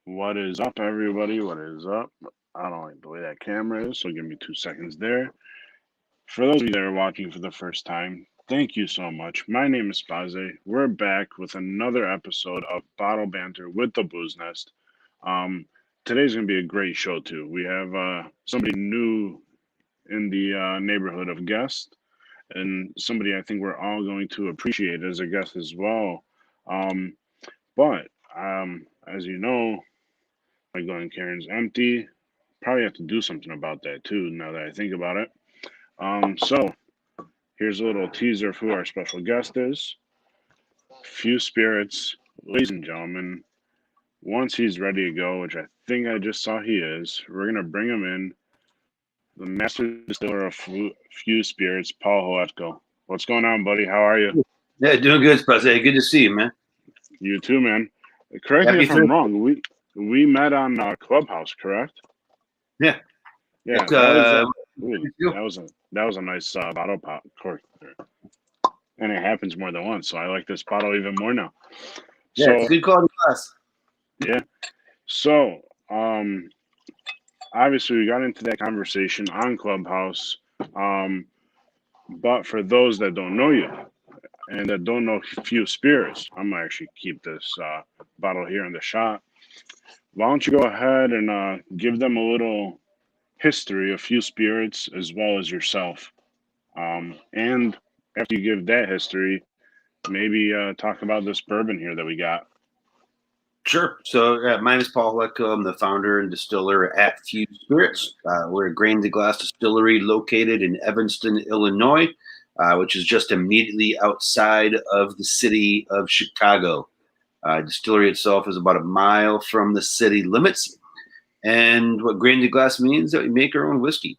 What is up, everybody? What is up? I don't like the way that camera is, so give me 2 seconds there. For those of you that are watching for the first time, thank you so much. My name is Spaze. We're back with another episode of Bottle Banter with the Booze Nest. Um, Today's going to be a great show, too. We have somebody new in the neighborhood of guest, and somebody I think we're all going to appreciate as a guest as well. Um, but as you know, my Glen Cairn's empty. Probably have to do something about that too, now that I think about it. So here's a little teaser of who our special guest is. Few Spirits, ladies and gentlemen. Once he's ready to go, which I think I just saw he is, we're gonna bring him in. The master distiller of Few Spirits, Paul Hletko. What's going on, buddy? How are you? Yeah, doing good, Spaz. Hey, good to see you, man. You too, man. Correct me Happy if I'm Thursday. wrong. We met on Clubhouse, correct? Yeah. Yeah, It's, that was uh, ooh, that was a nice bottle pop cork there, and it happens more than once. So I like this bottle even more now. yeah, it's So a good quality glass. yeah, so obviously we got into that conversation on Clubhouse. Um, but for those that don't know you and that don't know Few Spirits, I'm gonna actually keep this bottle here in the shop. Why don't you go ahead and give them a little history of Few Spirits as well as yourself? And after you give that history, maybe talk about this bourbon here that we got. Sure. So, my name is Paul Hletko. I'm the founder and distiller at Few Spirits. We're a grain to glass distillery located in Evanston, Illinois, which is just immediately outside of the city of Chicago. Distillery itself is about a mile from the city limits. And what grain to glass means that we make our own whiskey.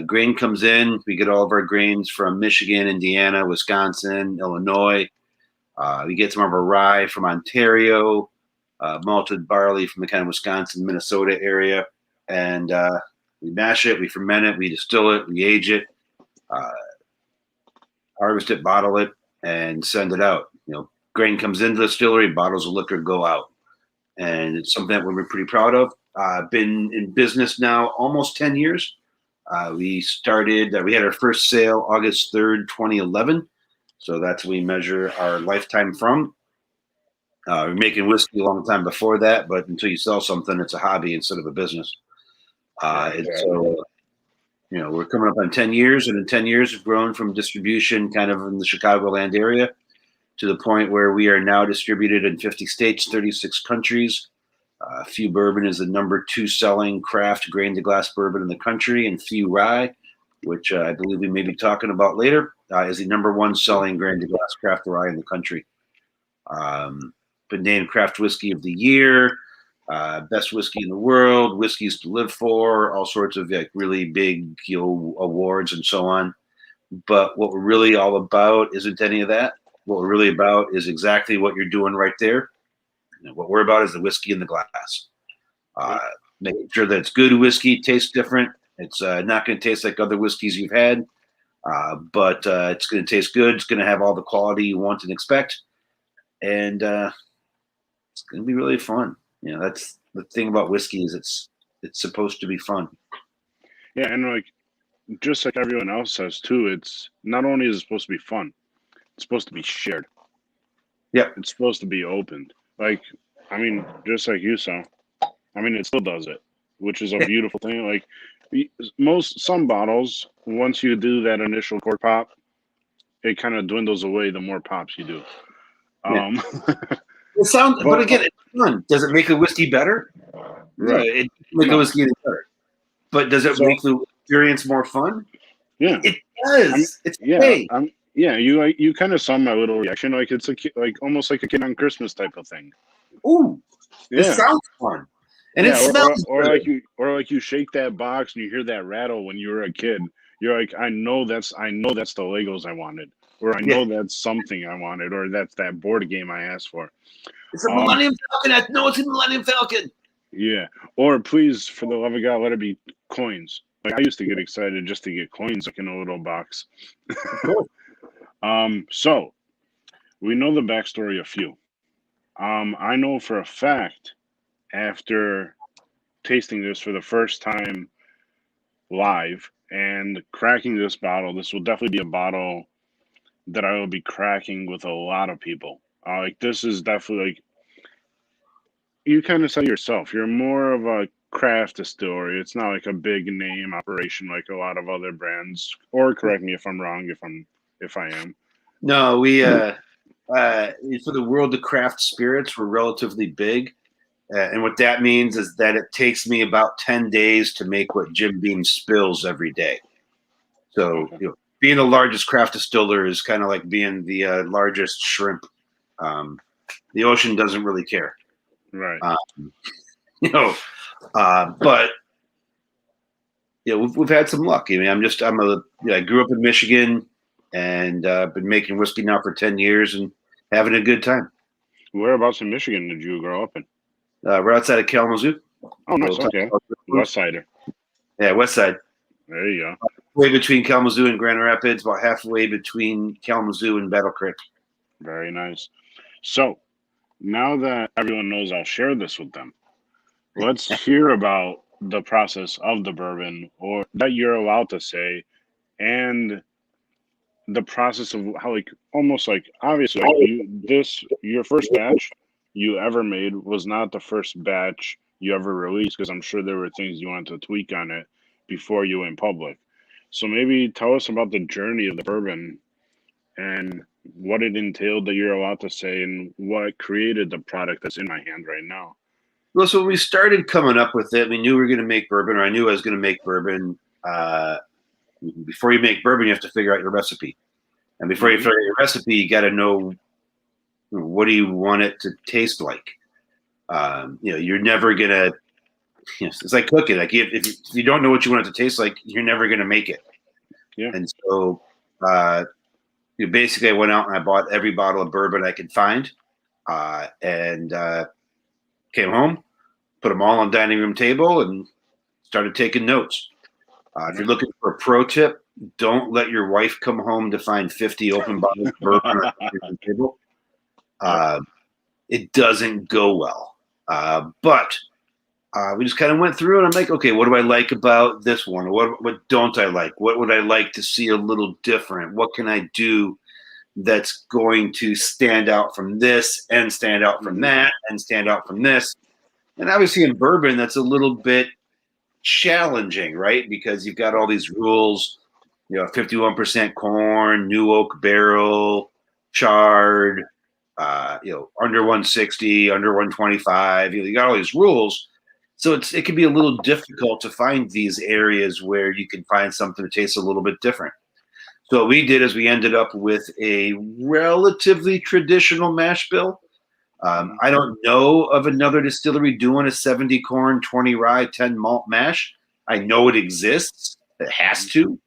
Grain comes in. We get all of our grains from Michigan, Indiana, Wisconsin, Illinois. We get some of our rye from Ontario, malted barley from the kind of Wisconsin, Minnesota area. And we mash it, we ferment it, we distill it, we age it, uh, harvest it, bottle it, and send it out. Grain comes into the distillery, bottles of liquor go out. And it's something that we're pretty proud of. Been in business now almost 10 years. We had our first sale August 3rd, 2011. So that's when we measure our lifetime from. We're making whiskey a long time before that, but until you sell something, it's a hobby instead of a business. So, we're coming up on 10 years, and in 10 years, we've grown from distribution kind of in the Chicagoland area to the point where we are now distributed in 50 states, 36 countries. Few Bourbon is the number 2 selling craft grain to glass bourbon in the country, and Few Rye, which I believe we may be talking about later, is the number 1 selling grain to glass craft rye in the country. Been named Craft Whiskey of the Year, best whiskey in the world, whiskeys to live for, all sorts of really big awards and so on. But what we're really all about isn't any of that. What we're really about is exactly what you're doing right there. And what we're about is the whiskey in the glass. Making sure that it's good whiskey, tastes different. It's not going to taste like other whiskeys you've had, but it's going to taste good. It's going to have all the quality you want and expect. And it's going to be really fun. That's the thing about whiskey is it's supposed to be fun. Yeah, and just like everyone else says too, it's not only is it supposed to be fun, it's supposed to be shared. Yeah. It's supposed to be opened. Just like you saw. It still does it, which is a beautiful thing. Some bottles, once you do that initial cork pop, it kind of dwindles away the more pops you do. Yeah. But again, it's fun. Does it make the whiskey better? Right. Yeah, it makes the whiskey better. But does it make the experience more fun? Yeah, it does. You kind of saw my little reaction. It's almost like a kid on Christmas type of thing. Ooh, yeah. It sounds fun, and it smells good. Or you shake that box and you hear that rattle when you were a kid. You're like, I know that's the Legos I wanted, or I know that's something I wanted, or that's that board game I asked for. It's a Millennium Falcon. No, it's a Millennium Falcon. Yeah, or please, for the love of God, let it be coins. I used to get excited just to get coins in a little box. So we know the backstory of Few. I know for a fact after tasting this for the first time live and cracking this bottle. This will definitely be a bottle that I will be cracking with a lot of people. Like this is definitely like you kind of said yourself. You're more of a craft distillery. It's not like a big name operation like a lot of other brands. Or correct me if I'm wrong. If I am. No, we for the world of craft spirits, we're relatively big. And what that means is that it takes me about 10 days to make what Jim Beam spills every day. So, Okay. being the largest craft distiller is kind of like being the largest shrimp. The ocean doesn't really care. Right. You know, but we've had some luck. I mean, I grew up in Michigan and been making whiskey now for 10 years and having a good time. Whereabouts in Michigan did you grow up in? We're outside of Kalamazoo. Oh, nice. Okay. West Sider. Yeah, West Side. There you go. Way between Kalamazoo and Grand Rapids, about halfway between Kalamazoo and Battle Creek. Very nice. So now that everyone knows I'll share this with them, let's hear about the process of the bourbon or that you're allowed to say and the process of how like almost like obviously like your first batch you ever made was not the first batch you ever released because I'm sure there were things you wanted to tweak on it before you went public. So maybe tell us about the journey of the bourbon and what it entailed that you're allowed to say and what created the product that's in my hand right now. Well, so when we started coming up with it, we knew we were going to make bourbon, or I knew I was going to make bourbon. Before you make bourbon, you have to figure out your recipe. And before you figure out your recipe, you got to know what do you want it to taste like. You're never going to, it's like cooking. Like if you don't know what you want it to taste like, you're never going to make it. Yeah. And so basically I went out and I bought every bottle of bourbon I could find and came home, put them all on the dining room table and started taking notes. If you're looking for a pro tip, don't let your wife come home to find 50 open bottles of bourbon on the table. It doesn't go well. But we just kind of went through and I'm like, okay, what do I like about this one? What don't I like? What would I like to see a little different? What can I do that's going to stand out from this and stand out from that and stand out from this? And obviously in bourbon, that's a little bit challenging, right? Because you've got all these rules, 51% corn, new oak barrel, charred, under 160, under 125. You got all these rules. So it can be a little difficult to find these areas where you can find something that tastes a little bit different. So what we did is we ended up with a relatively traditional mash bill. I don't know of another distillery doing a 70 corn, 20 rye, 10 malt mash. I know it exists. It has to.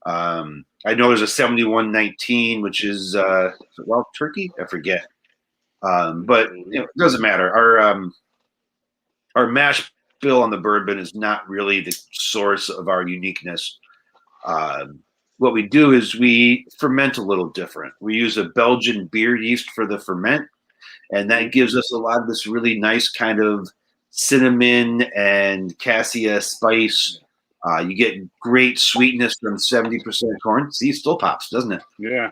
I know there's a 7119, which is wild turkey. I forget. But it doesn't matter. Our mash bill on the bourbon is not really the source of our uniqueness. What we do is we ferment a little different. We use a Belgian beer yeast for the ferment, and that gives us a lot of this really nice kind of cinnamon and cassia spice. You get great sweetness from 70% corn. See, it still pops, doesn't it? Yeah.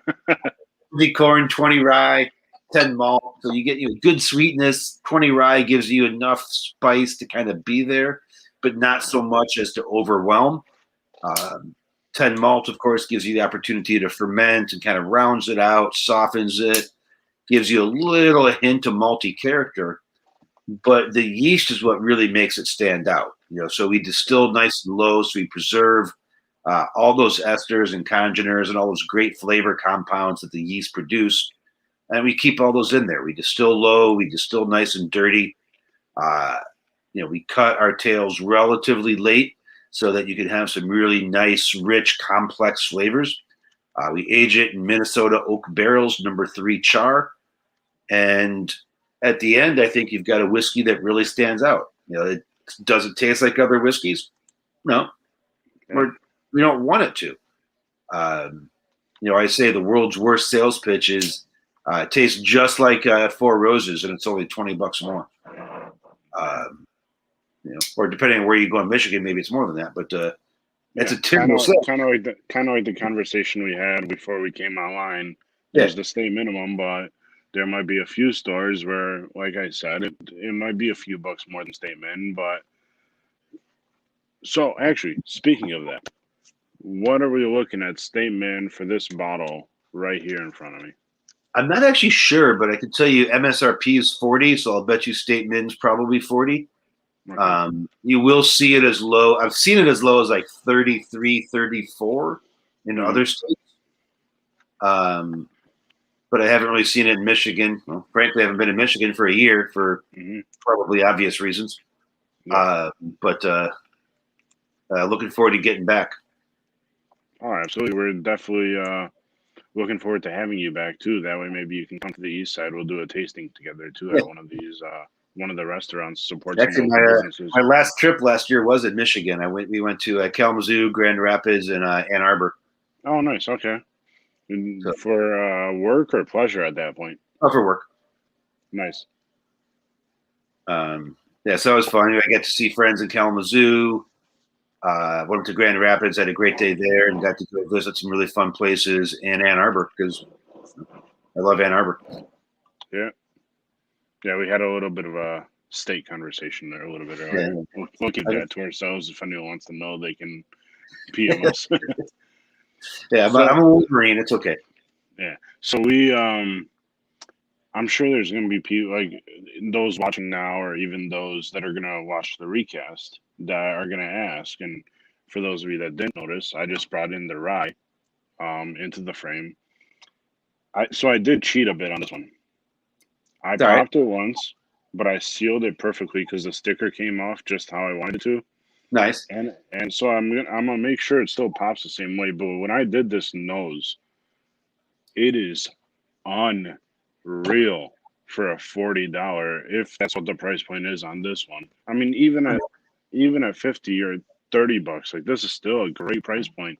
20 corn, 20 rye, 10 malt. So you get good sweetness. 20 rye gives you enough spice to kind of be there, but not so much as to overwhelm. 10 malt, of course, gives you the opportunity to ferment and kind of rounds it out, softens it, gives you a little hint of malty character. But the yeast is what really makes it stand out. So we distill nice and low, so we preserve all those esters and congeners and all those great flavor compounds that the yeast produce. And we keep all those in there. We distill low, we distill nice and dirty. We cut our tails relatively late so that you can have some really nice, rich, complex flavors. We age it in Minnesota oak barrels, number 3 char. And at the end, I think you've got a whiskey that really stands out. Does it taste like other whiskeys? No. We don't want it to. I say the world's worst sales pitch is it tastes just like Four Roses, and it's only $20 more. Or depending on where you go in Michigan, maybe it's more than that. But that's a kind typical of sale. kind of like the conversation we had before we came online. There's the state minimum, but there might be a few stores where, like I said, it might be a few bucks more than state min. But so actually, speaking of that, what are we looking at state min for this bottle right here in front of me? I'm not actually sure, but I can tell you MSRP is 40, so I'll bet you state min's probably 40. Okay. You will see it as low. I've seen it as low as like 33, 34 in other states. But I haven't really seen it in Michigan. Well, frankly, I haven't been in Michigan for a year for probably obvious reasons. Yeah. But looking forward to getting back. Oh, absolutely. We're definitely looking forward to having you back too. That way, maybe you can come to the east side. We'll do a tasting together too at one of these, one of the restaurants. Support Actually, some local businesses. my last trip last year was in Michigan. We went to Kalamazoo, Grand Rapids, and Ann Arbor. Oh, nice. Okay. So, For work or pleasure at that point? for work. Nice. Yeah, so it was fun. I got to see friends in Kalamazoo. Went to Grand Rapids, had a great day there, and got to go visit some really fun places in Ann Arbor because I love Ann Arbor. Yeah. Yeah, we had a little bit of a state conversation there a little bit earlier. Yeah. We'll keep that to ourselves. If anyone wants to know, they can PM us. Yeah, but I'm a Wolverine. It's okay. Yeah. So we, I'm sure there's going to be people like those watching now, or even those that are going to watch the recast that are going to ask. And for those of you that didn't notice, I just brought in the rye into the frame. So I did cheat a bit on this one. I popped it once, but I sealed it perfectly because the sticker came off just how I wanted it to. Nice. And so I'm gonna make sure it still pops the same way. But when I did this nose, it is unreal for a $40, if that's what the price point is on this one. I mean, even at 50 or $30, like this is still a great price point.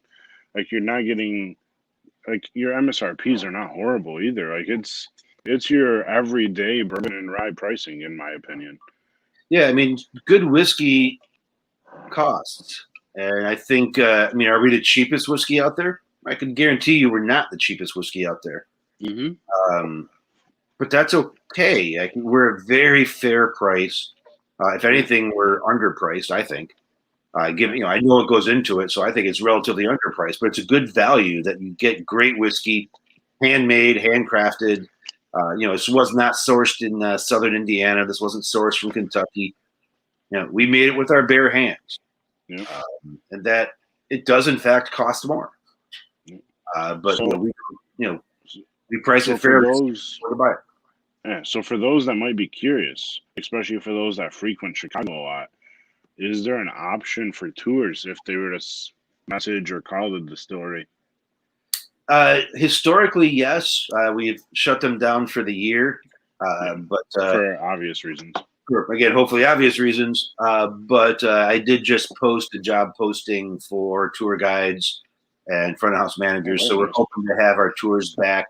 Like you're not getting, like your MSRPs are not horrible either. Like it's your everyday bourbon and rye pricing, in my opinion. Yeah, I mean, good whiskey costs, and I think are we the cheapest whiskey out there? I can guarantee you we're not the cheapest whiskey out there. But that's okay. We're a very fair price. If anything, we're underpriced, I think. I know what goes into it, so I think it's relatively underpriced, but it's a good value that you get great whiskey, handmade, handcrafted. This was not sourced in southern Indiana. This wasn't sourced from Kentucky. We made it with our bare hands, and that it does in fact cost more. But we price it fairly to buy it. Yeah. So for those that might be curious, especially for those that frequent Chicago a lot, is there an option for tours if they were to message or call the distillery? Historically, yes. We've shut them down for the year, but for obvious reasons. Again, hopefully obvious reasons. But I did just post a job posting for tour guides and front of house managers. So we're hoping to have our tours back.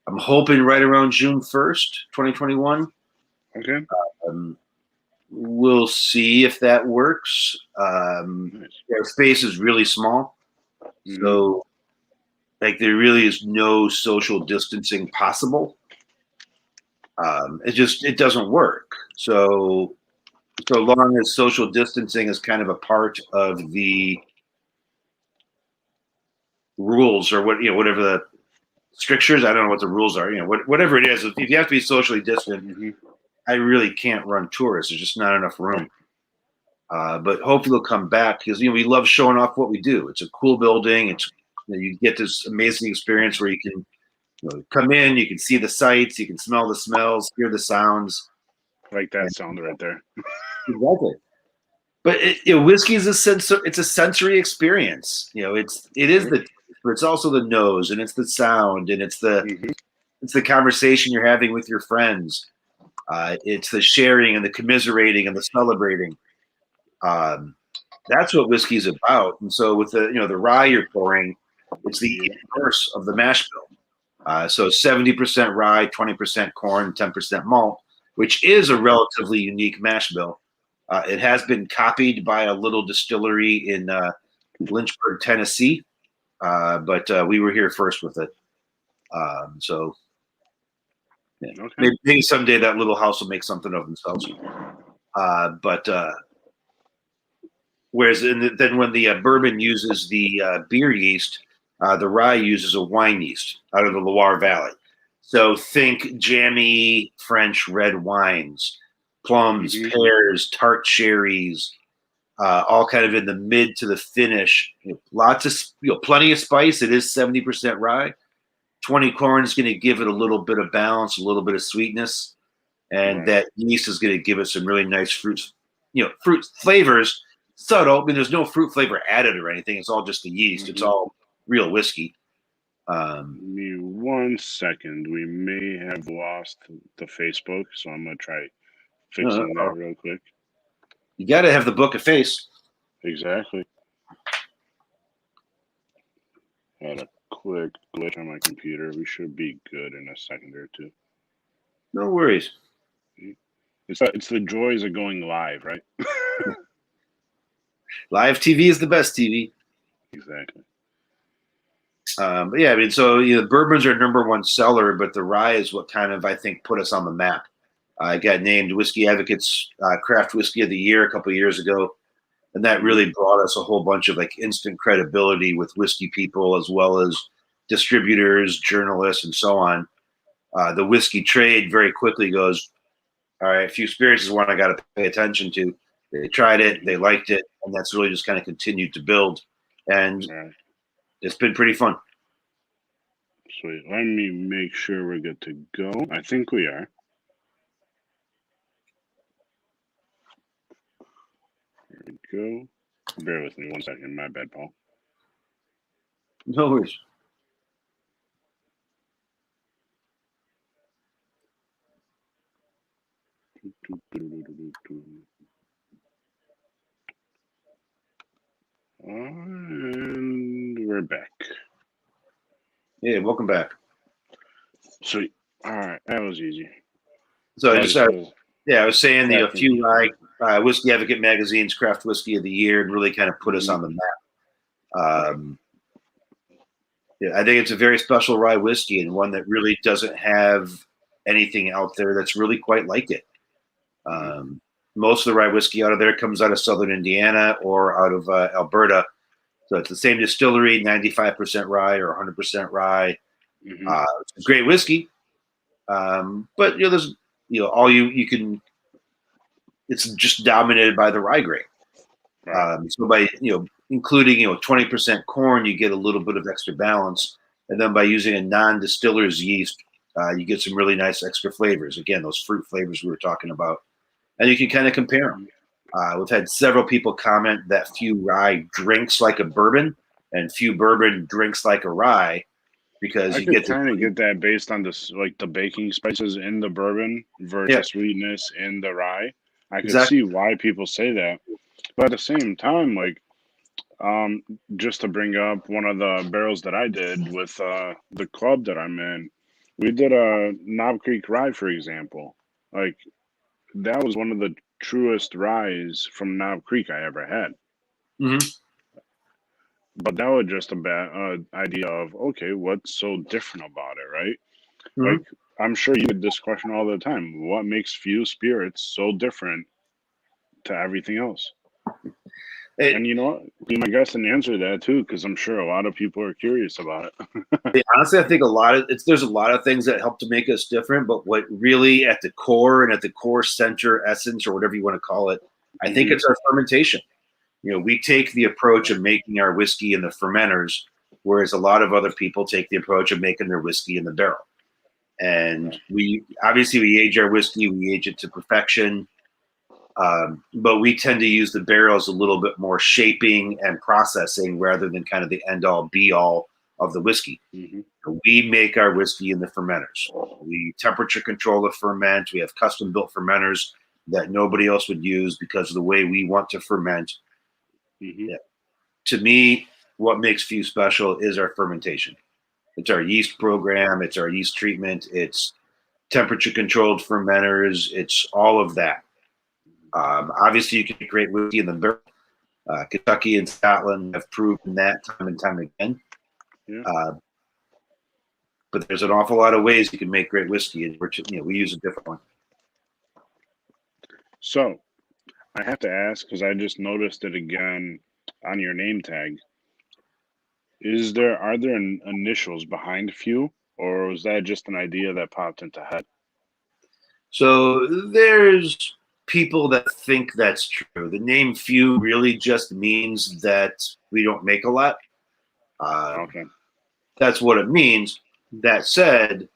I'm hoping right around June 1st, 2021. Okay. We'll see if that works. Our space is really small. So there really is no social distancing possible. It doesn't work. So long as social distancing is kind of a part of the rules or whatever the strictures, I don't know what the rules are, whatever it is, if you have to be socially distant, I really can't run tours. There's just not enough room. But hopefully they'll come back because, we love showing off what we do. It's a cool building. It's, you get this amazing experience where you can come in, you can see the sights, you can smell the smells, hear the sounds. Like that sound right there. Exactly. But whiskey is it's a sensory experience. But it's also the nose, and it's the sound, and it's the conversation you're having with your friends. It's the sharing and the commiserating and the celebrating. That's what whiskey's about. And so with the rye you're pouring, it's the inverse of the mash bill. So 70% rye, 20% corn, 10% malt. which is a relatively unique mash bill. It has been copied by a little distillery in Lynchburg, Tennessee, but we were here first with it. So Okay. maybe someday that little house will make something of themselves. But whereas then when the bourbon uses the beer yeast, the rye uses a wine yeast out of the Loire Valley. So think jammy French red wines, plums, pears, tart cherries, all kind of in the mid to the finish. Lots of, plenty of spice. It is 70% rye. 20 corn is going to give it a little bit of balance, a little bit of sweetness. And that yeast is going to give it some really nice fruits, fruit flavors. Subtle. I mean, there's no fruit flavor added or anything. It's all just the yeast. It's all real whiskey. Give me 1 second. We may have lost the Facebook, so I'm going to try fixing that real quick. You got to have the book of face. Exactly. Had a quick glitch on my computer. We should be good in a second or two. No worries. It's the joys of going live, right? Live TV is the best TV. Exactly. But yeah, I mean, so the bourbons are number one seller, but the rye is what kind of, I think, put us on the map. I got named Whiskey Advocates Craft Whiskey of the Year a couple of years ago, and that really brought us a whole bunch of like instant credibility with whiskey people as well as distributors, journalists, and so on. The whiskey trade very quickly goes, all right, Few Spirits is one I got to pay attention to. They tried it, they liked it, and that's really just kind of continued to build. And it's been pretty fun. Sweet. Let me make sure we're good to go. I think we are. There we go. Bear with me 1 second. My bad, Paul. No worries. And we're back. Yeah, welcome back. Sweet. All right, that was easy. So I was saying a few Whiskey Advocate magazine's Craft Whiskey of the Year and really kind of put us on the map. I think it's a very special rye whiskey and one that really doesn't have anything out there that's really quite like it. Most of the rye whiskey out of there comes out of Southern Indiana or out of Alberta. So it's the same distillery, 95% rye or 100% rye. It's a great whiskey. But there's all you can. It's just dominated by the rye grain. So by including 20% corn, you get a little bit of extra balance, and then by using a non-distiller's yeast, you get some really nice extra flavors. Again, those fruit flavors we were talking about, and you can kind of compare them. We've had several people comment that Few Rye drinks like a bourbon, and Few Bourbon drinks like a rye. Because you get that based on this, like the baking spices in the bourbon versus sweetness in the rye. I can see why people say that, but at the same time, like, just to bring up one of the barrels that I did with the club that I'm in, we did a Knob Creek rye, for example. Like, that was one of the truest ryes from Knob Creek I ever had. But that was just a bad idea of, okay, what's so different about it, right? Like, I'm sure you get this question all the time. What makes Few Spirits so different to everything else? And you know what? Be my guest and answer that too, because I'm sure a lot of people are curious about it. Honestly, I think there's a lot of things that help to make us different, but what really at the core and at the core center essence or whatever you want to call it, I think it's our fermentation. We take the approach of making our whiskey in the fermenters, whereas a lot of other people take the approach of making their whiskey in the barrel. And we age our whiskey, we age it to perfection. But we tend to use the barrels a little bit more shaping and processing rather than kind of the end all be all of the whiskey. We make our whiskey in the fermenters. We temperature control the ferment. We have custom built fermenters that nobody else would use because of the way we want to ferment. To me, what makes Few special is our fermentation. It's our yeast program. It's our yeast treatment. It's temperature controlled fermenters. It's all of that. Obviously, you can get great whiskey in the barrel. Kentucky and Scotland have proven that time and time again. Yeah. But there's an awful lot of ways you can make great whiskey, and we use a different one. So I have to ask because I just noticed it again on your name tag. Are there initials behind few, or was that just an idea that popped into head? So there's people that think that's true. The name few really just means that we don't make a lot. Okay. That's what it means. That said,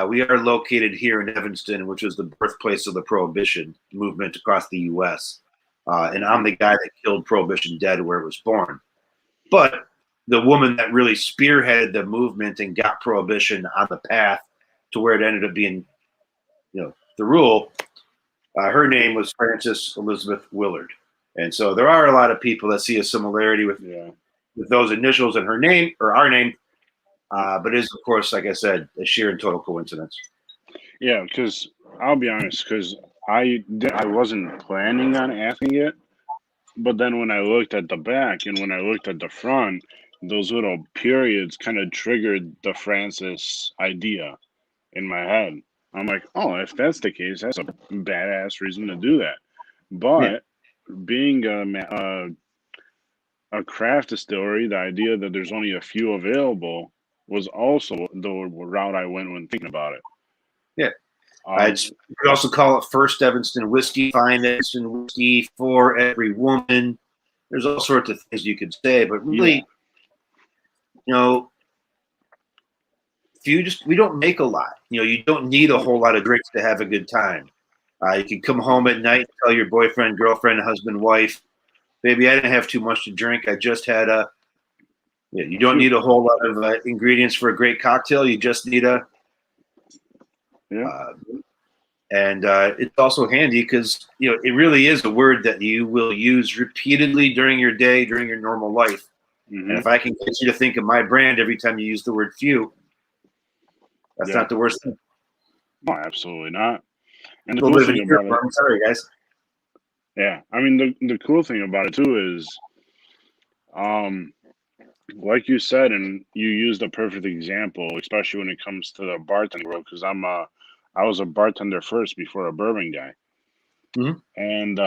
we are located here in Evanston, which was the birthplace of the Prohibition movement across the U.S. And I'm the guy that killed Prohibition dead where it was born. But the woman that really spearheaded the movement and got Prohibition on the path to where it ended up being, the rule, her name was Frances Elizabeth Willard. And so there are a lot of people that see a similarity with those initials in her name or our name. But it is, of course, like I said, a sheer and total coincidence. Yeah, because I'll be honest, because I wasn't planning on asking it, but then when I looked at the back and when I looked at the front, those little periods kind of triggered the Francis idea in my head. I'm like, oh, if that's the case, that's a badass reason to do that. But being a craft distillery, the idea that there's only a few available was also the route I went when thinking about it. Yeah. You could also call it First Evanston Whiskey, Fine Evanston Whiskey, For Every Woman. There's all sorts of things you could say, but really, we don't make a lot. You don't need a whole lot of drinks to have a good time. You can come home at night, tell your boyfriend, girlfriend, husband, wife, baby, I didn't have too much to drink. I just had you don't need a whole lot of ingredients for a great cocktail. You just need and it's also handy because, it really is a word that you will use repeatedly during your day, during your normal life. Mm-hmm. And if I can get you to think of my brand every time you use the word few, that's not the worst thing. No, absolutely not. And the cool thing about it, I'm sorry, guys. Yeah, I mean, the cool thing about it too is, like you said, and you used a perfect example, especially when it comes to the bartending world, because I was a bartender first before a bourbon guy. Mm-hmm. And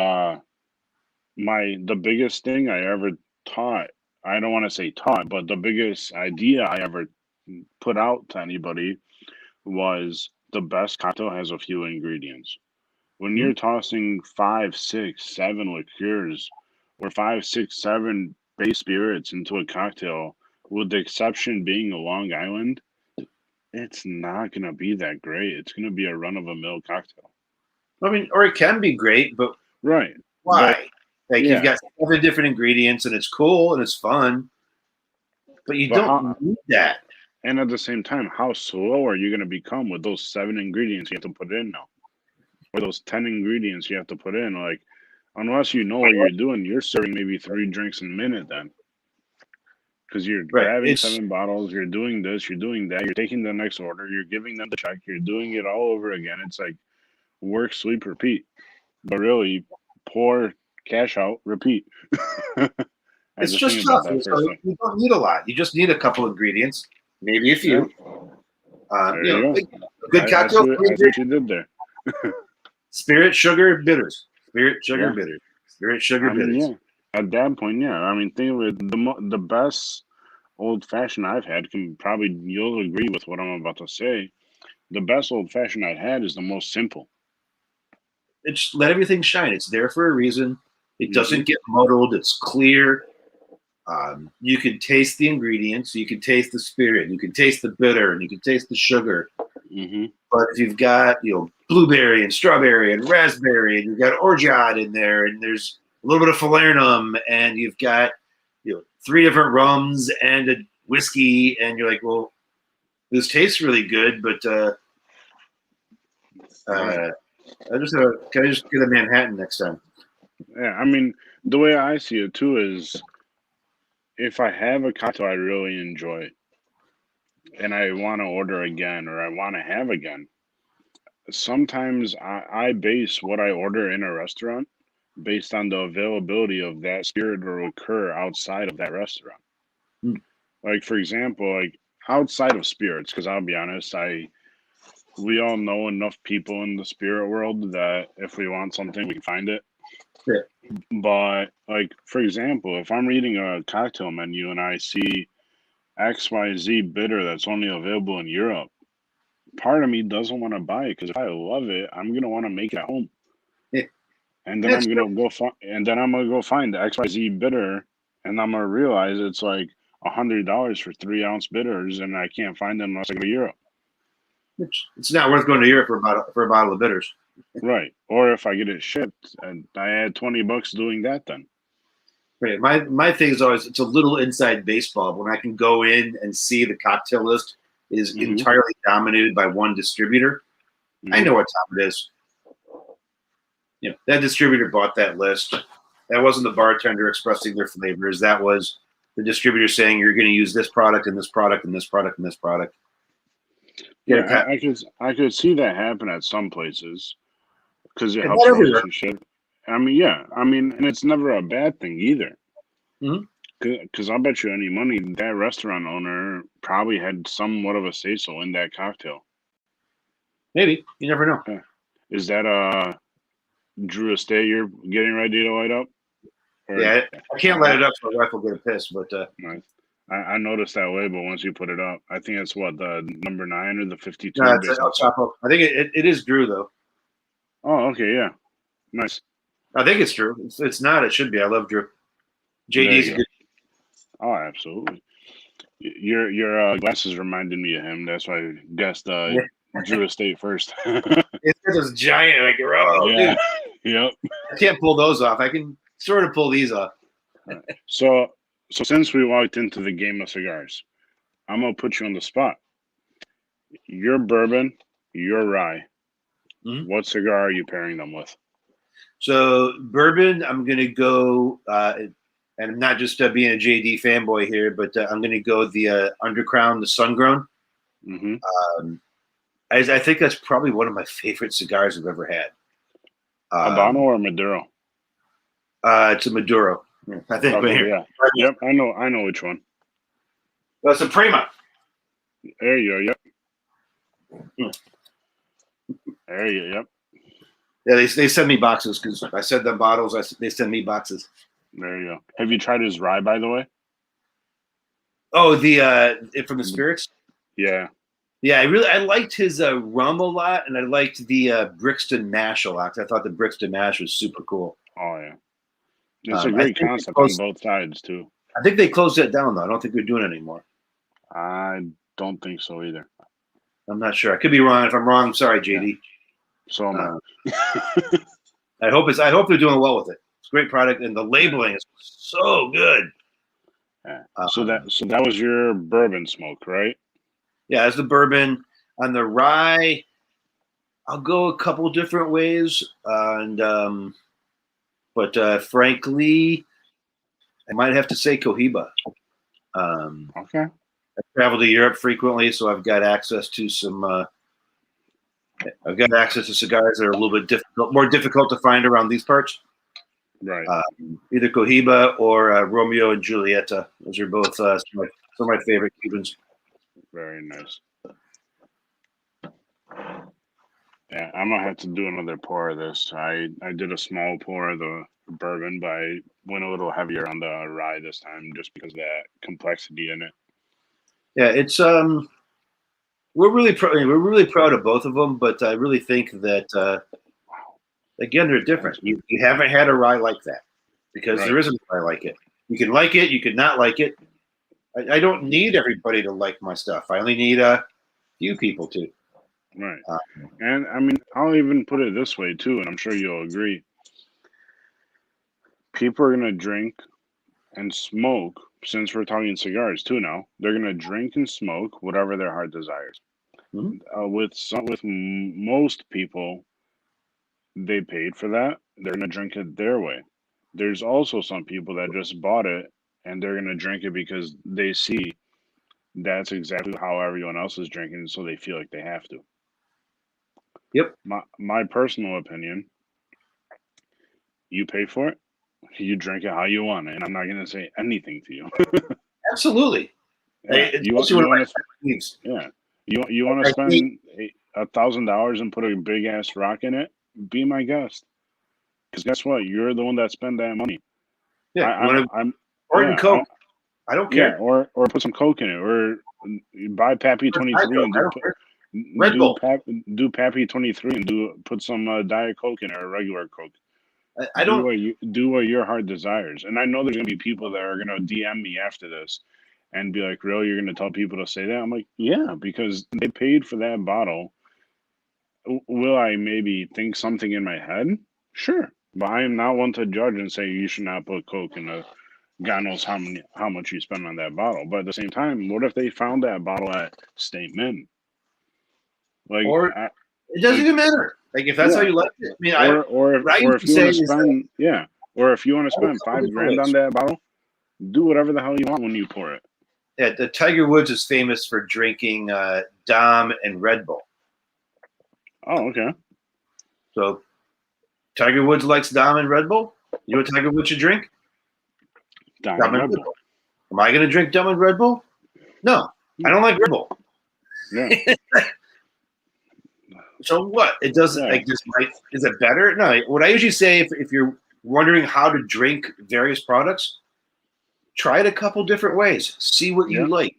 the biggest thing I ever taught, I don't want to say taught, but the biggest idea I ever put out to anybody was the best cocktail has a few ingredients. When you're tossing 5, 6, 7 liqueurs or 5, 6, 7 base spirits into a cocktail, with the exception being a Long Island, it's not going to be that great. It's going to be a run-of-the-mill cocktail. I mean, or it can be great, but right. Why? You've got 7 different ingredients, and it's cool and it's fun, but you don't need that. And at the same time, how slow are you going to become with those 7 ingredients you have to put in now? Or those 10 ingredients you have to put in? Like, unless you know what you're doing, you're serving maybe 3 drinks in a minute then. Because you're grabbing 7 bottles, you're doing this, you're doing that, you're taking the next order, you're giving them the check, you're doing it all over again. It's like work, sleep, repeat. But really, pour, cash out, repeat. It's just tough. You don't need a lot. You just need a couple ingredients, maybe a few. Good cocktail. I see what you did there. Spirit, sugar, bitters. Spirit, sugar, bitters. Spirit, sugar, bitters. Yeah. At that point, I mean, think of it. The best old fashioned I've had you'll agree with what I'm about to say. The best old fashioned I've had is the most simple. It's let everything shine. It's there for a reason. It doesn't get muddled. It's clear. You can taste the ingredients. You can taste the spirit. You can taste the bitter, and you can taste the sugar. Mm-hmm. But if you've got blueberry and strawberry and raspberry, and you've got orgeat in there, and there's a little bit of falernum, and you've got 3 different rums and a whiskey, and you're like, well, this tastes really good, but can I just get a Manhattan next time? Yeah, I mean, the way I see it too is, if I have a cocktail I really enjoy and I want to order again or I want to have again, sometimes I base what I order in a restaurant based on the availability of that spirit or liqueur outside of that restaurant. Mm. Like for example, like outside of spirits, because I'll be honest, we all know enough people in the spirit world that if we want something, we can find it. Yeah. But like for example, if I'm reading a cocktail menu and I see XYZ bitter that's only available in Europe, part of me doesn't want to buy it because if I love it, I'm gonna want to make it at home, Yeah. and then That's I'm gonna go find the XYZ bitter, and I'm gonna realize it's like $100 for 3 ounce bitters, and I can't find them unless I go to Europe. it's not worth going to Europe for a bottle of bitters. Right. Or if I get it shipped, and I add $20 doing that, then. Right. My thing is always it's a little inside baseball when I can go in and see the cocktail list is entirely dominated by one distributor. I know what time it is. You know, that distributor bought that list. That wasn't the bartender expressing their flavors. That was the distributor saying you're going to use this product and this product and this product and this product. Yeah, I could see that happen at some places because it And helps not everywhere. relationship. I mean, yeah, I mean, and it's never a bad thing either. Mm-hmm. Because I'll bet you any money that restaurant owner probably had somewhat of a say so in that cocktail. Maybe. You never know. Yeah. Is that Drew Estate you're getting ready to light up? Or, yeah, I can't light it up so my wife will get pissed. But nice. I noticed that label once you put it up. I think it's what, the number 9 or the 52. no, it's El Chapo. I think it is Drew though. Oh, okay, yeah, nice. I think it's Drew. It's not. It should be. I love Drew. JD's a good. Oh, absolutely. Your glasses reminded me of him. That's why I guessed Drew Estate first. It's those giant, like, oh, yeah. Dude. Yep. I can't pull those off. I can sort of pull these off. Right. So since we walked into the game of cigars, I'm gonna put you on the spot. Your bourbon, your rye. Mm-hmm. What cigar are you pairing them with? So bourbon, I'm gonna go, and I'm not just being a JD fanboy here, but I'm gonna go the Undercrown, the Sun Grown. Mm-hmm. I think that's probably one of my favorite cigars I've ever had. Habano or Maduro? It's a Maduro. I think. Okay, yeah. Yep, I know which one. That's a Prima. There you go. Yep. There you. Yep. Yeah, they send me boxes because I send them bottles. They send me boxes. There you go. Have you tried his rye, by the way? Oh, the from the spirits. Yeah. Yeah, I liked his rum a lot, and I liked the Brixton Mash a lot. I thought the Brixton Mash was super cool. Oh yeah, it's a great concept on both sides too. I think they closed that down though. I don't think they're doing it anymore. I don't think so either. I'm not sure. I could be wrong. If I'm wrong, I'm sorry, JD. Yeah. So am I. I hope they're doing well with it. It's a great product, and the labeling is so good. Yeah. So that was your bourbon smoke, right? Yeah, as the bourbon. On the rye, I'll go a couple different ways, but frankly, I might have to say Cohiba. Okay. I travel to Europe frequently, so I've got access to some. I've got access to cigars that are a little bit more difficult to find around these parts. Right. Either Cohiba or Romeo and Julieta. Those are both some of my favorite Cubans. Very nice. Yeah, I'm gonna have to do another pour of this. I did a small pour of the bourbon, but I went a little heavier on the rye this time just because of that complexity in it. Yeah, it's we're really proud of both of them, but I really think that again they're different. You haven't had a rye like that because there isn't a rye like it. You can like it, you could not like it. I don't need everybody to like my stuff. I only need a few people to. Right. And I mean, I'll even put it this way too, and I'm sure you'll agree. People are gonna drink and smoke, since we're talking cigars too now, they're gonna drink and smoke whatever their heart desires. Mm-hmm. With most people, they paid for that. They're gonna drink it their way. There's also some people that just bought it and they're gonna drink it because they see that's exactly how everyone else is drinking, so they feel like they have to. Yep. My personal opinion, you pay for it, you drink it how you want it, and I'm not gonna say anything to you. Absolutely. Yeah, It's you mostly one you of my want to favorite games. yeah you want to I think, spend $1,000 and put a big ass rock in it? Be my guest, because guess what? You're the one that spent that money. yeah, you want to I'm Orton yeah Coke. I don't yeah, care. or put some Coke in it, or buy Pappy Or 23 Hydro, and I don't care. Red do Bull. pap do Pappy 23 and put some Diet Coke in it or regular Coke. I don't. Do what your heart desires. And I know there's gonna be people that are gonna DM me after this and be like, "Really, you're gonna tell people to say that?" I'm like, "Yeah, because they paid for that bottle. Will I maybe think something in my head? Sure, but I am not one to judge and say you should not put Coke in a God knows how much you spend on that bottle. But at the same time, what if they found that bottle at State Mint? Like, Or it doesn't like even matter. Like if that's how yeah, you like it. I mean, what I or if usually you want say to is spend or if you want to have a spend couple different $5 on ways. that bottle, do whatever the hell you want when you pour it. Yeah, the Tiger Woods is famous for drinking Dom and Red Bull. Oh, okay. So Tiger Woods likes Dom and Red Bull. You know what Tiger Woods should drink? Dom Diamond and Red Red Bull. Bull. Am I going to drink Dom and Red Bull? No, I don't like Red Bull. Yeah, So what? It doesn't yeah, like just like is it better? No. What I usually say if you're wondering how to drink various products, try it a couple different ways. See what you yeah. like.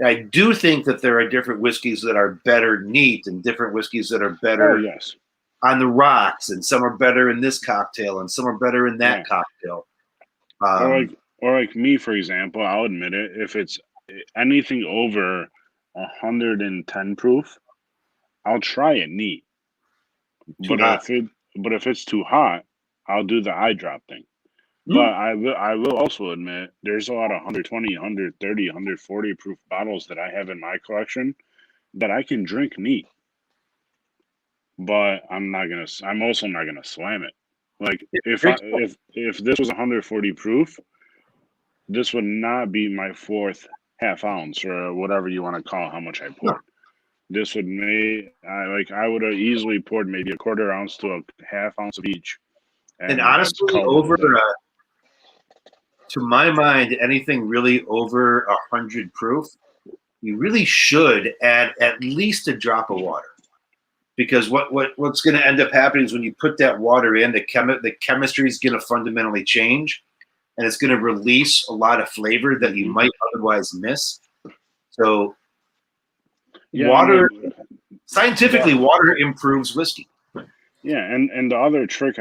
I do think that there are different whiskeys that are better neat and different whiskeys that are Oh, better yes. on the rocks, and some are better in this cocktail and some are better in Yeah. that cocktail. Or like me, for example, I'll admit it. If it's anything over 110 proof, I'll try it neat. Too But hot. if it's too hot, I'll do the eye drop thing. Hmm? But I will also admit there's a lot of 120, 130, 140 proof bottles that I have in my collection that I can drink neat. But I'm also not gonna slam it. Like Drink. if this was 140 proof, this would not be my fourth half ounce or whatever you want to call how much I No. poured. This would I would have easily poured maybe a quarter ounce to a half ounce of each, And and that's honestly, called it a over day. to my mind, anything really over 100 proof, you really should add at least a drop of water. Because what's going to end up happening is when you put that water in, the chemistry is going to fundamentally change, and it's going to release a lot of flavor that you Hmm. might otherwise miss. So, Yeah, and like scientifically, the water improves whiskey. yeah, and the other trick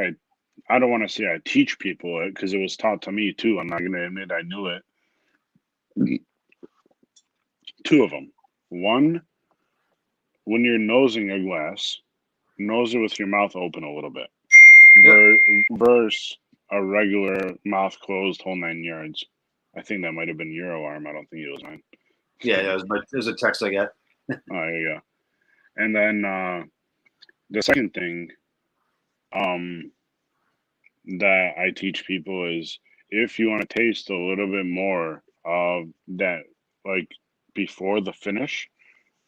I don't want to say I teach people it because it was taught to me too. I'm not gonna admit I knew it. Two of them. One, when you're nosing a glass, nose it with your mouth open a little bit. Yep. Verse a regular mouth closed whole 9 yards. I think that might have been your alarm. I don't think it was mine. Yeah, it was a text I got. Oh, there you go. And then the second thing um, that I teach people is if you want to taste a little bit more of that, like before the finish,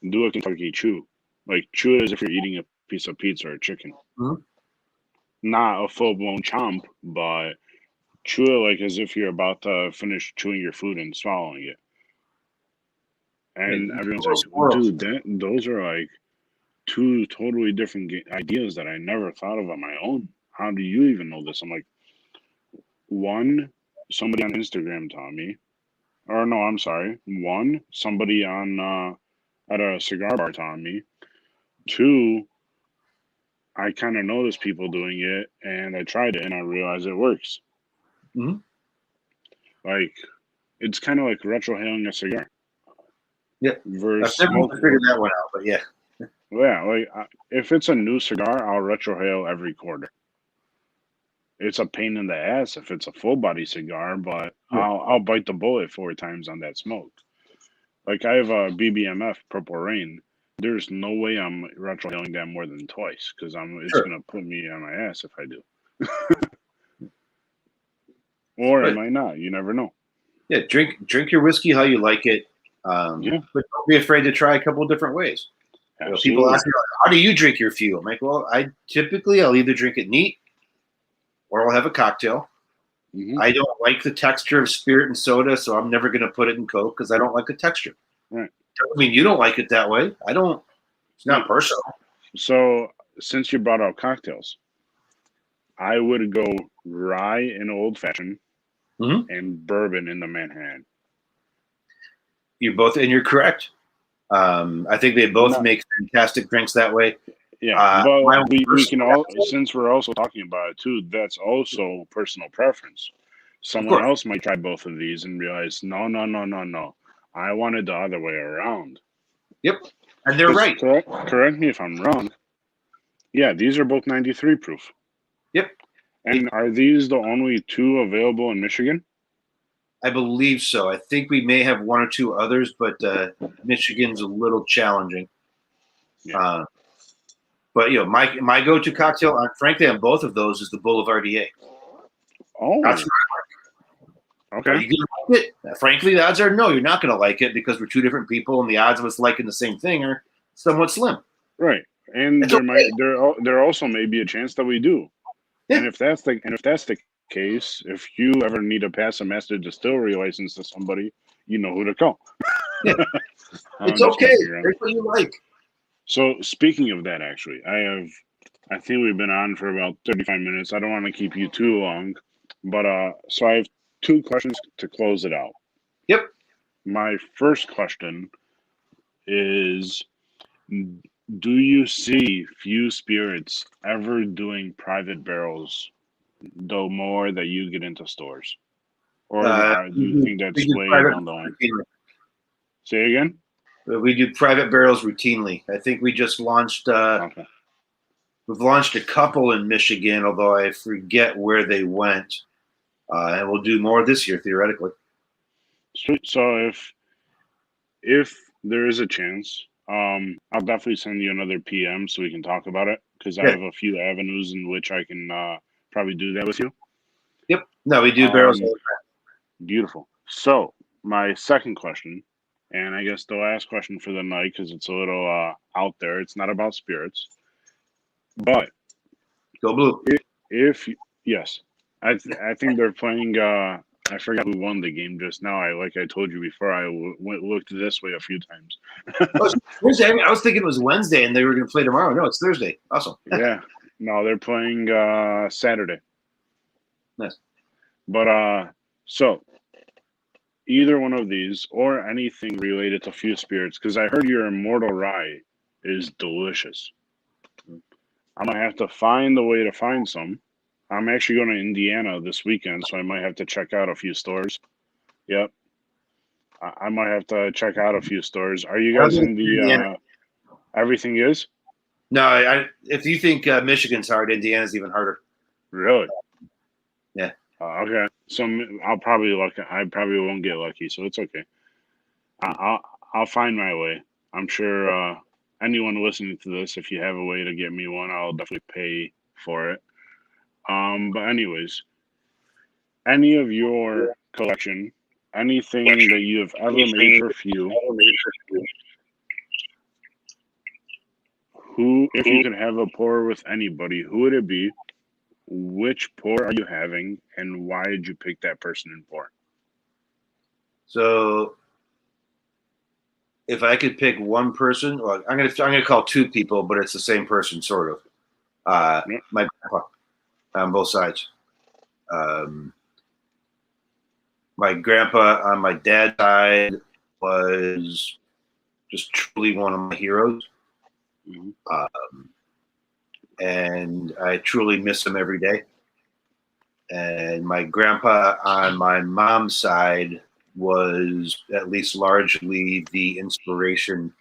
do a Kentucky chew. Like chew it as if you're eating a piece of pizza or chicken. Mhm. Not a full blown chomp, but chew it like as if you're about to finish chewing your food and swallowing it. Yeah, And everyone's like, squirrels. dude, those are like two totally different ideas that I never thought of on my own. How do you even know this? I'm like, one, somebody on Instagram taught me, or no, I'm sorry. One, somebody on at a cigar bar taught me. Two, I kind of noticed people doing it, and I tried it, and I realized it works. Mm-hmm. Like it's kind of like retrohaling a cigar Yeah, I've versus never smoke. figured that one out, but yeah. Yeah, like if it's a new cigar, I'll retrohale every quarter. It's a pain in the ass if it's a full body cigar, but Yeah. I'll bite the bullet 4 times on that smoke. Like I have a BBMF Purple Rain. There's no way I'm retrohaling that more than twice because it's Sure. gonna put me on my ass if I do, or it But might not. You never know. yeah, drink your whiskey how you like it, Yeah, but don't be afraid to try a couple different ways. People Absolutely. ask me, how do you drink your fuel? I'm like, well, I'll either drink it neat or I'll have a cocktail. Hmm. I don't like the texture of spirit and soda, so I'm never going to put it in Coke because I don't like the texture. Right. I mean, you don't like it that way. I don't. It's not personal. So since you brought out cocktails, I would go rye in old fashioned Mhm. and bourbon in the Manhattan. You're correct. I think they both No, make fantastic drinks that way. yeah, but My we can all, personal, since we're also talking about it too, that's also personal preference. of Someone course. else might try both of these and realize, no, no, no, no, no. I wanted the other way around. Yep, and they're Because right. correct me if I'm wrong. Yeah, these are both 93 proof. Yep, And are these the only two available in Michigan? I believe so. I think we may have one or two others, but Michigan's a little challenging. Yeah. But my go-to cocktail, frankly, on both of those is the Boulevardier. Oh, That's Are okay. you gonna like it? Frankly, the odds are no, you're not gonna like it because we're two different people, and the odds of us liking the same thing are somewhat slim. Right. And It's okay. there also may be a chance that we do. Yeah. And if that's the case, if you ever need to pass a master distillery license to somebody, you know who to call. Yeah. I'm It's just okay. messing around. Drink what you like. So speaking of that, actually, I think we've been on for about 35 minutes. I don't want to keep you too long, but so I have two questions to close it out. Yep. My first question is, do you see few spirits ever doing private barrels the more that you get into stores? Or do you think We that's do way private down the line? routinely. Say again? We do private barrels routinely. I think we just launched. Okay. We've launched a couple in Michigan, although I forget where they went. And we'll do more this year theoretically. So if there is a chance, I'll definitely send you another PM so we can talk about it because I Yeah. have a few avenues in which I can probably do that with you. Yep. No, we do barrels all Um, the time. Beautiful. So my second question, and I guess the last question for the night because it's a little out there. It's not about spirits, but Go blue. if yes, I think they're playing. I forgot who won the game just now. I told you before. Looked this way a few times. Oh, it's Thursday. I was thinking it was Wednesday and they were going to play tomorrow. No, it's Thursday. Awesome. Yeah, no, they're playing Saturday. Nice. But so either one of these or anything related to few spirits, because I heard your Immortal Rye is delicious. I'm gonna have to find the way to find some. I'm actually going to Indiana this weekend, so I might have to check out a few stores. Yep, I might have to check out a few stores. Are you guys in the everything is? No, if you think Michigan's hard, Indiana's even harder. Really? Yeah. Okay. So I'll probably luck. I probably won't get lucky, so it's okay. I'll find my way. I'm sure anyone listening to this, if you have a way to get me one, I'll definitely pay for it. But anyways, any of your collection, anything that you have ever made for few, who, if you could have a pour with anybody, who would it be? Which pour are you having, and why did you pick that person in pour? So if I could pick one person, well, I'm gonna call two people, but it's the same person, sort of. Yep. My grandpa on both sides. My grandpa on my dad's side was just truly one of my heroes. Mm-hmm. And I truly miss him every day. And my grandpa on my mom's side was at least largely the inspiration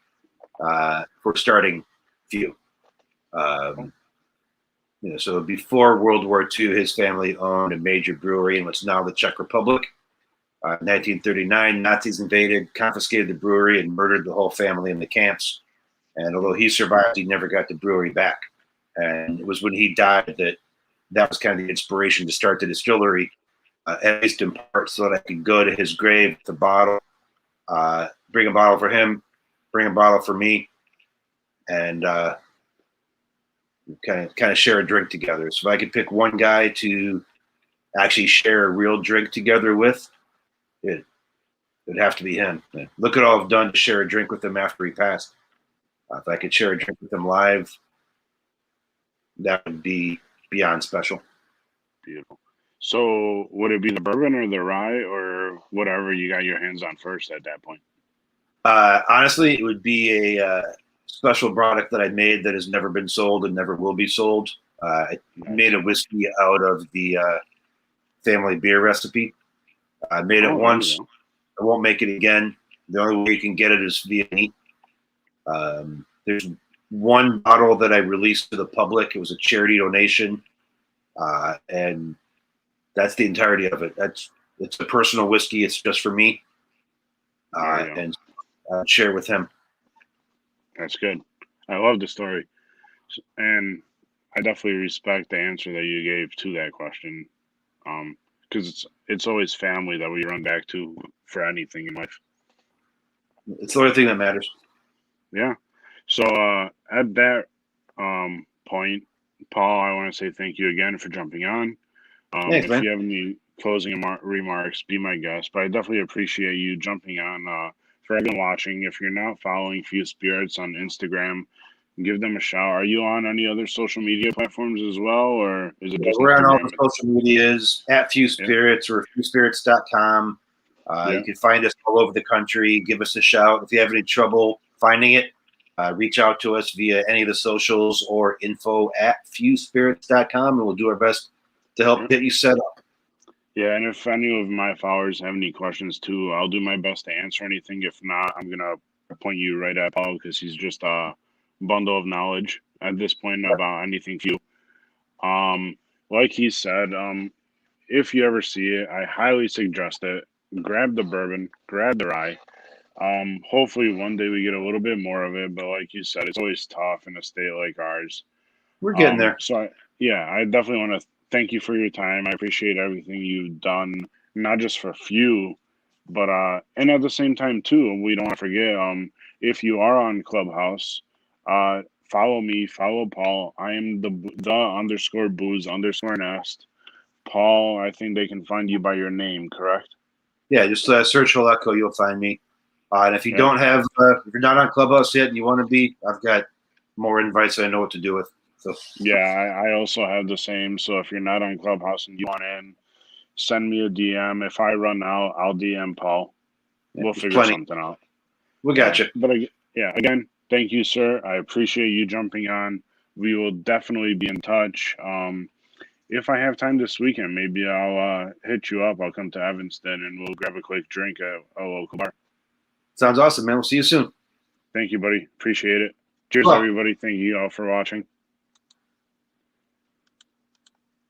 for starting Few. So before World War II, his family owned a major brewery in what's now the Czech Republic. In 1939, Nazis invaded, confiscated the brewery, and murdered the whole family in the camps. And although he survived, he never got the brewery back. And it was when he died that was kind of the inspiration to start the distillery, at least in part, so that I could go to his grave with a bottle, bring a bottle for him, bring a bottle for me, and kind of share a drink together. So if I could pick one guy to actually share a real drink together with, it'd have to be him. Look at all I've done to share a drink with him after he passed. If I could share a drink with him live, that would be beyond special. Beautiful. So would it be the bourbon or the rye or whatever you got your hands on first at that point? Honestly, it would be a special product that I made that has never been sold and never will be sold. I made a whiskey out of the family beer recipe. I made it once. I won't make it again. The only way you can get it is via me. There's one bottle that I released to the public. It was a charity donation, and that's the entirety of it. It's a personal whiskey. It's just for me, and I'll share with him. That's good. I love the story, and I definitely respect the answer that you gave to that question, because it's always family that we run back to for anything in life. It's the only thing that matters. Yeah. So at that point, Paul, I want to say thank you again for jumping on. Thanks, if man. you have any closing remarks, be my guest. But I definitely appreciate you jumping on. For everyone watching, if you're not following Few Spirits on Instagram, give them a shout. Are you on any other social media platforms as well, or is it just we're Instagram? on all the social medias at Few Spirits or fewspirits.com. You can find us all over the country. Give us a shout. If you have any trouble finding it, reach out to us via any of the socials or info@fewspirits.com, and we'll do our best to help get you set up. Yeah, and if any of my followers have any questions too, I'll do my best to answer anything. If not, I'm gonna point you right at Paul because he's just a bundle of knowledge at this point about anything Few. Like he said, if you ever see it, I highly suggest it. Grab the bourbon, grab the rye. Hopefully one day we get a little bit more of it, but like you said, it's always tough in a state like ours. We're getting there. So I definitely want to thank you for your time. I appreciate everything you've done, not just for Few, but and at the same time too, we don't want to forget. If you are on Clubhouse, follow me, follow Paul. I am the _booze_nest. Paul, I think they can find you by your name, correct? Yeah, just search Hletko, you'll find me. And if you don't have, if you're not on Clubhouse yet and you want to be, I've got more invites that I know what to do with. So yeah, I also have the same. So if you're not on Clubhouse and you want in, send me a DM. If I run out, I'll DM Paul. We'll figure something out. We got you. But again, thank you, sir. I appreciate you jumping on. We will definitely be in touch. If I have time this weekend, maybe I'll hit you up. I'll come to Evanston and we'll grab a quick drink at a local bar. Sounds awesome, man. We'll see you soon. Thank you, buddy. Appreciate it. Cheers, everybody. Thank you all for watching.